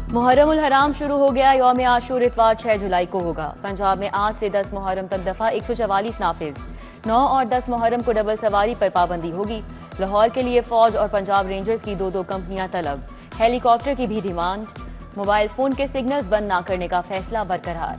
मुहर्रम उल हराम शुरू हो गया। यौम आशूर इतवार 6 जुलाई को होगा। पंजाब में 8 से 10 मुहर्रम तक दफा 144 नाफिज। 9 और 10 मुहर्रम को डबल सवारी पर पाबंदी होगी। लाहौर के लिए फौज और पंजाब रेंजर्स की दो कंपनियां तलब। हेलीकॉप्टर की भी डिमांड। मोबाइल फोन के सिग्नल्स बंद न करने का फैसला बरकरार।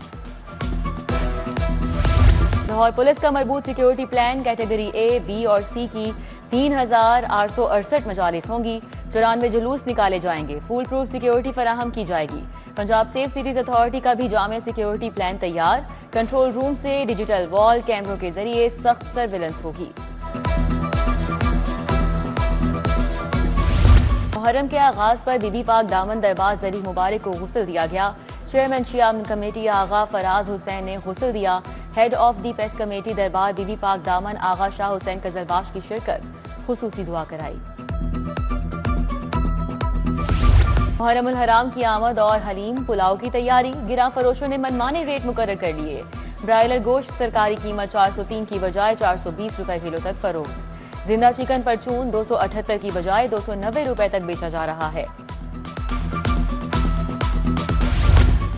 लाहौर पुलिस का मरबूत security plan category A, B और सी की 3,868 मजालिस होंगी। 94 जुलूस निकाले जाएंगे। फुल प्रूफ सिक्योरिटी फराहम की जाएगी। पंजाब सेफ सिटीज अथॉरिटी का भी जामे सिक्योरिटी प्लान तैयार। कंट्रोल रूम से डिजिटल वॉल कैमरों के जरिए सख्त सर्विलेंस होगी। मुहर्रम के आगाज पर बीबी पाक दामन दरबार जरी मुबारक को गुस्ल दिया गया। चेयरमैन शिया कमेटी आगा फराज हुसैन ने गुस्ल दिया। Head of the peace committee Darbar Bibi पाक दामन आगा शाह हुसैन कजलबाश की शिरकत, खुसूसी दुआ कराई। मुहर्रम उल हराम की आमद और हलीम पुलाव की तैयारी। गिरा फरोशों ने मनमाने रेट मुकर्रर कर लिए। ब्रायलर गोश्त सरकारी कीमत 403 की बजाय 420 रुपए किलो तक फरोख्त। जिंदा चिकन परचून 278 की बजाय 290 रुपए तक बेचा जा रहा है।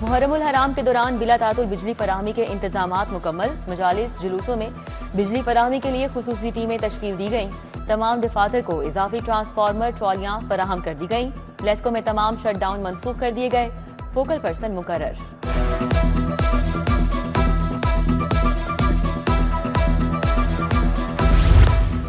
मुहर्रम उल हराम के दौरान बिला तातुल बिजली फराहमी के इंतजामात मुकम्मल। मजालिस जुलूसों में बिजली फराहमी के लिए खुसूसी टीमें तश्कील दी गईं। तमाम दफातर को इजाफी ट्रांसफार्मर ट्रॉलियां फराहम कर दी गईं। लेस्को में तमाम शटडाउन मनसूख कर दिए गए। फोकल पर्सन मुकर्रर।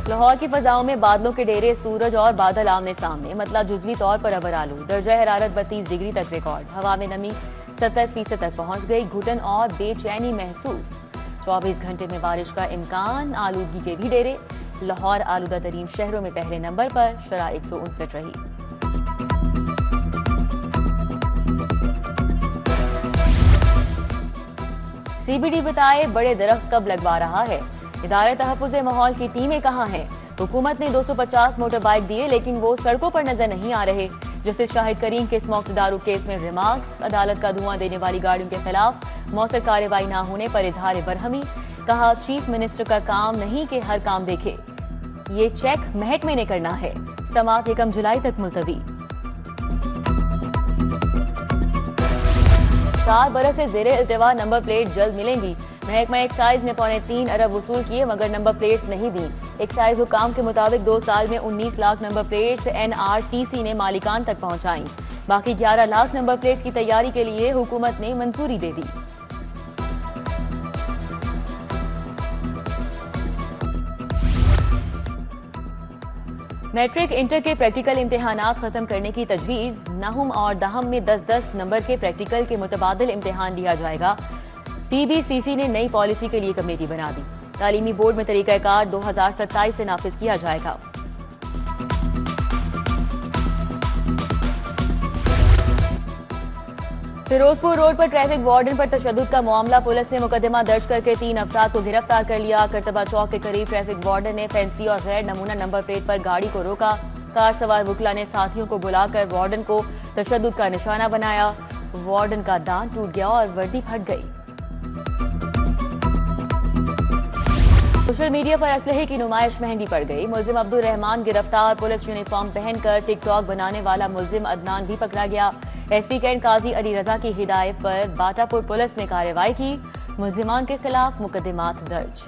लाहौर की फजाओं में बादलों के डेरे, सूरज और बादल आमने सामने। मतलब जुजवी तौर पर अबर आलू। दर्जा हरारत 32 डिग्री तक रिकॉर्ड। हवा में नमी 70% तक पहुंच गई। घुटन और बेचैनी महसूस। 24 घंटे में बारिश का इम्कान। आलूदगी के भी डेरे। लाहौर आलूदा तरीन शहरों में पहले नंबर पर। शरह 159 रही। सीबीडी बताए बड़े दरख्त कब लगवा रहा है। इदारे तहफ़्फ़ुज़ माहौल की टीमें कहाँ हैं। हुकूमत ने 250 मोटर बाइक दिए लेकिन वो सड़कों पर नजर नहीं आ रहे। जस्टिस शाहिद करीम के स्मोक्ड दारू केस में रिमार्क्स। अदालत का धुआं देने वाली गाड़ियों के खिलाफ मौसर कार्रवाई न होने पर इजहार बरहमी। कहा चीफ मिनिस्टर का काम नहीं कि हर काम देखे, ये चेक महकमे ने करना है। समात 1 जुलाई तक मुलतवी। 4 बरस से जेरे इल्तिवा नंबर प्लेट जल्द मिलेंगी। महकमा एक्साइज ने 3.25 अरब वसूल किए मगर नंबर प्लेट्स नहीं दी। एक्साइज हुकाम के मुताबिक 2 साल में 19 लाख नंबर प्लेट्स NRTC ने मालिकान तक पहुंचाई। बाकी 11 लाख नंबर प्लेट्स की तैयारी के लिए हुकूमत ने मंजूरी दे दी। मैट्रिक इंटर के प्रैक्टिकल इम्तिहानात खत्म करने की तजवीज़। नहुम और दहम में 10-10 नंबर के प्रैक्टिकल के मुतबादिल इम्तिहान लिया जाएगा। TBCC ने नई पॉलिसी के लिए कमेटी बना दी। तालीमी बोर्ड में तरीकाकार 2027 से नाफिज किया जाएगा। फिरोजपुर रोड पर ट्रैफिक वार्डन पर तशद्दुद का मामला। पुलिस ने मुकदमा दर्ज करके 3 अफराद को गिरफ्तार कर लिया। करतबा चौक के करीब ट्रैफिक वार्डन ने फैंसी और गैर नमूना नंबर प्लेट पर गाड़ी को रोका। कार सवार वुकला ने साथियों को बुलाकर वार्डन को तशद्दुद का निशाना बनाया। वार्डन का दांत टूट गया और वर्दी फट गई। सोशल मीडिया पर असलहे की नुमाइश महंगी पड़ गई। मुल्जिम अब्दुल रहमान गिरफ्तार। पुलिस यूनिफॉर्म पहनकर टिकटॉक बनाने वाला मुल्जिम अदनान भी पकड़ा गया। SP कैंट काजी अली रजा की हिदायत पर बाटापुर पुलिस ने कार्रवाई की। मुल्जिमान के खिलाफ मुकदमात दर्ज।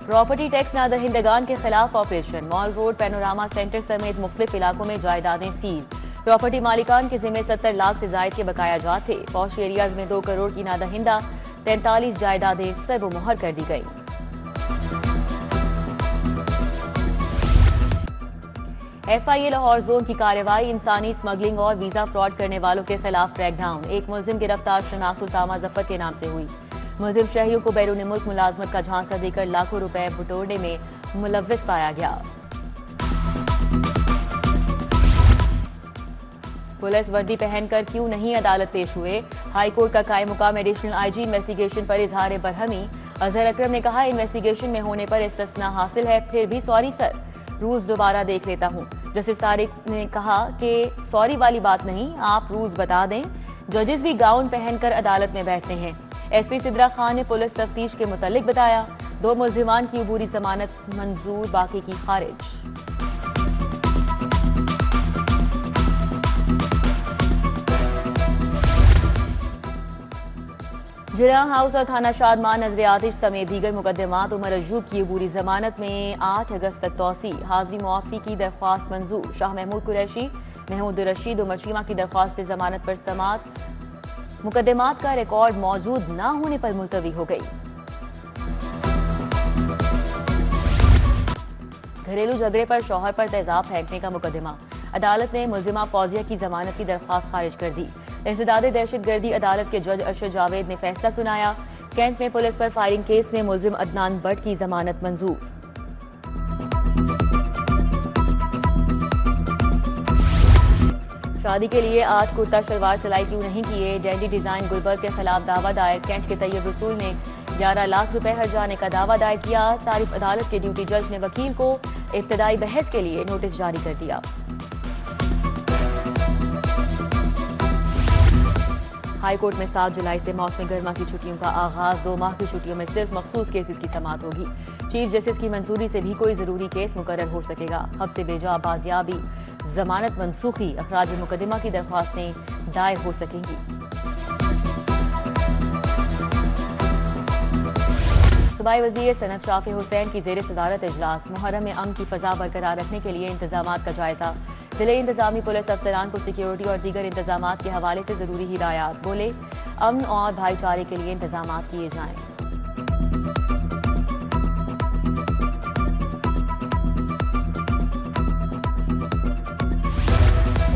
प्रॉपर्टी टैक्स नादहिंदगान के खिलाफ operation. Mall road, panorama centre समेत मुख्तलिफ इलाकों में जायदादें सील। प्रॉपर्टी मालिकान के जिम्मे 70 लाख से जायद के बकाया जात थे। पॉश एरियाज में 2 करोड़ की नादहिंदा 43 जायदादें सर्वमोहर कर दी गई। FIA लाहौर जोन की कार्रवाई। इंसानी स्मगलिंग और वीजा फ्रॉड करने वालों के खिलाफ क्रैकडाउन। एक मुल्जिम गिरफ्तार। शनाख्त उसामा जफर के नाम से हुई। मुल्जिम शहरियों को बैरून मुल्क मुलाजमत का झांसा देकर लाखों रुपए बटोरने में मुलव्विस पाया गया। पुलिस वर्दी पहनकर क्यों नहीं अदालत पेश हुए। हाईकोर्ट का कायम मुकाम एडिशनल IG इन्वेस्टिगेशन पर इजहार बरहमी। अजहर अकरम ने कहा इन्वेस्टिगेशन में होने पर इस्तिस्ना हासिल है, फिर भी सॉरी सर, रूल्स दोबारा देख लेता हूं। जस्टिस तारिक ने कहा कि सॉरी वाली बात नहीं, आप रूल्स बता दें। जजेस भी गाउन पहनकर अदालत में बैठते हैं। SP सिद्रा खान ने पुलिस तफ्तीश के मुतालिक बताया। 2 मुल्जिमान की अबूरी जमानत मंजूर, बाकी की खारिज। जिला हाउस और थाना शादमान नजर आतिश समेत दीगर मुकदमात उमर अयूब की अबूरी जमानत में 8 अगस्त तक तौसी, हाजिरी मुआफी की दरख्वास्त मंजूर। शाह महमूद कुरैशी, महमूद रशीद उमर शीमा की दरख्वास्त जमानत पर समात मुकदमात का रिकॉर्ड मौजूद न होने पर मुलतवी हो गई। घरेलू झगड़े पर शौहर पर तेजाब फेंकने का मुकदमा, अदालत ने मुलजिमा फौजिया की जमानत की दरख्वास्त खारिज कर दी। इंसदाद दहशतगर्दी अदालत के जज अरशद जावेद ने फैसला सुनाया। कैंट में पुलिस पर फायरिंग केस में मुलजिम अदनान भट्ट की जमानत मंजूर। शादी के लिए आज कुर्ता शलवार सिलाई क्यों नहीं किए, डैंडी डिजाइन गुलबर्ग के खिलाफ दावा दायर। कैंट के तैयब रसूल ने 11 लाख रुपए हर जाने का दावा दायर किया। सारिफ अदालत के ड्यूटी जज ने वकील को इब्तदाई बहस के लिए नोटिस जारी कर दिया। हाई कोर्ट में 7 जुलाई से मौसम गर्मा की छुट्टियों का आगाज। 2 माह की छुट्टियों में सिर्फ मखसूस केसेस की समाअत होगी। चीफ जस्टिस की मंजूरी से भी कोई जरूरी केस मुकर्रर हो सकेगा। हब से बेजा बाजियाबी, जमानत मनसूखी, अखराज मुकदमा की दरख्वास्तें दायर हो सकेंगी। सूबाई वज़ीर सनत शाफी हुसैन की ज़ेर सदारत इजलास। मुहर्रम में अमन की फजा बरकरार रखने के लिए इंतजामात का जायजा। जिले इंतजामी पुलिस अफसरान को सिक्योरिटी और दीगर इंतजामात के हवाले से जरूरी हिदायत। बोले अमन और भाईचारे के लिए इंतजामात किए जाएं।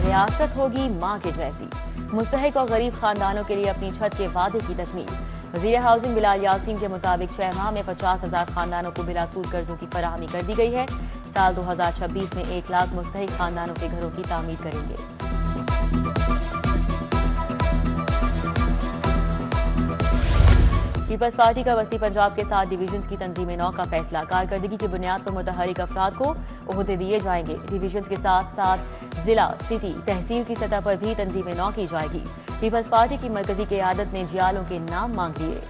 रियासत होगी मां के जैसी, मुस्तहिक और गरीब खानदानों के लिए अपनी छत के वादे की तकमील। वज़ीर हाउसिंग बिलाल यासीन के मुताबिक 6 माह में 50,000 खानदानों को बिलासूद कर्जों की फराहमी कर दी गई है। साल 2026 में 1 लाख मुस्तहिक खानदानों के घरों की तामीर करेंगे। पीपल्स पार्टी का वसी पंजाब के 7 डिवीजन्स की तंजीम नौ का फैसला। कारकर्दगी की बुनियाद पर मुतहरिक अफराद को ओहदे दिए जाएंगे। डिवीजन्स के साथ साथ जिला, सिटी, तहसील की सतह पर भी तंजीम नौ की जाएगी। पीपल्स पार्टी की मरकजी क़यादत ने जियालों के नाम मांग लिए।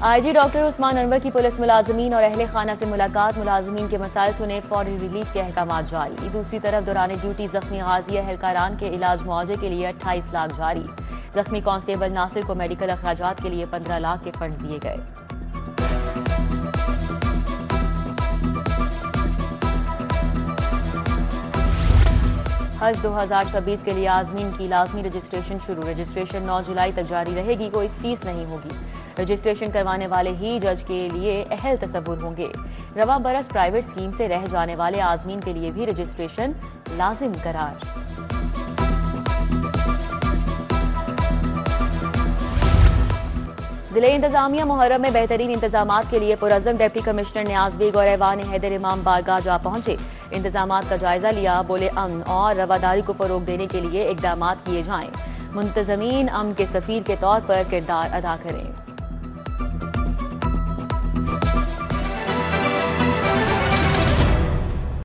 आईजी डॉक्टर उस्मान अनवर की पुलिस मुलाजमीन और अहले खाना से मुलाकात। मुलाजमीन के मसाइल सुने, फौरी रिलीफ के अहकाम जारी। दूसरी तरफ दौरान ड्यूटी जख्मी गाजी एहलकारान के इलाज मुआवजे के लिए 28 लाख जारी। जख्मी कांस्टेबल नासिर को मेडिकल अखराजात के लिए 15 लाख के फंड्स दिए गए। हज 2026 के लिए आज़मीन की लाजमी रजिस्ट्रेशन शुरू। रजिस्ट्रेशन 9 जुलाई तक जारी रहेगी। कोई फीस नहीं होगी। रजिस्ट्रेशन करवाने वाले ही जज के लिए अहल तसव्वुर होंगे। रवा बरस प्राइवेट स्कीम से रह जाने वाले आज़मीन के लिए भी रजिस्ट्रेशन लाजिम करार। जिले इंतजामिया मुहर्रम में बेहतरीन इंतजामात के लिए पुरअज़म डिप्टी कमिश्नर नियाज बेग और ऐवान हैदर इमाम बारगाह जा पहुंचे। इंतजामात का जायजा लिया। बोले अमन और रवादारी को फरोग देने के लिए इकदामात किए जाएं। मुंतजमीन अमन के सफीर के तौर पर किरदार अदा करें।